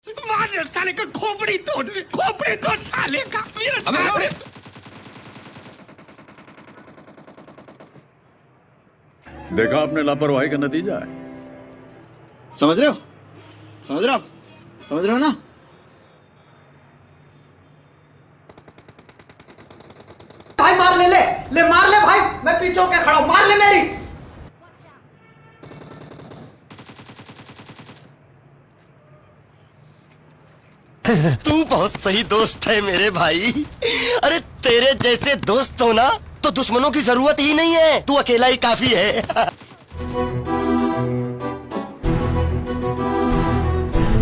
मार साले का खोपड़ी तोड़ साले का मेरा साले। देखा आपने लापरवाही का नतीजा है। समझ रहे हो समझ रहे हो ना। भाई मार ले मार ले भाई, मैं पीछे होके खड़ा हूं, मार ले मेरी। तू बहुत सही दोस्त है मेरे भाई। अरे तेरे जैसे दोस्त हो ना तो दुश्मनों की जरूरत ही नहीं है, तू अकेला ही काफी है।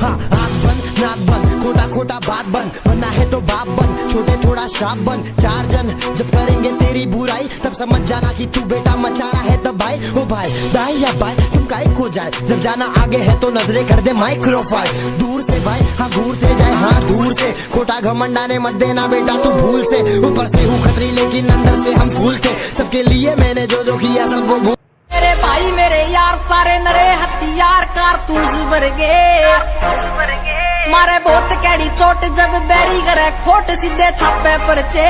हाँ, आँख बंद नाक बंद खोटा खोटा बात बंद, बनना है तो बाप बंद, छोटे थोड़ा श्राप बंद। चार जन जब करेंगे तेरी बुराई तब समझ जाना कि तू बेटा मचा रहा है तब भाई। ओ भाई दाई या बाई तुम काहे खो जाए, जब जाना आगे है तो नजरे कर दे माइक्रोफाइल। दूर से भाई हाँ घूरते जाए हाँ दूर से, खोटा घमंडाने मत देना बेटा तू भूल से। ऊपर से हूँ खतरी लेकिन अंदर से हम फूल थे, सबके लिए मैंने जो किया सबको भूल। मेरे भाई मेरे यार सारे नरे हथियार कारतूस भरगे, मारे बहुत कैडी चोट जब बैरी करे खोट सीधे छापे परचे।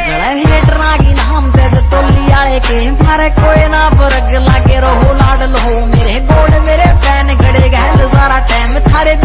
जड़े हेटर नागी नाम दे टोली आले के मारे कोई ना फर्क लागे रहो लाडल हो मेरे गोड़ मेरे फैन गड़े गहल सारा टाइम थारे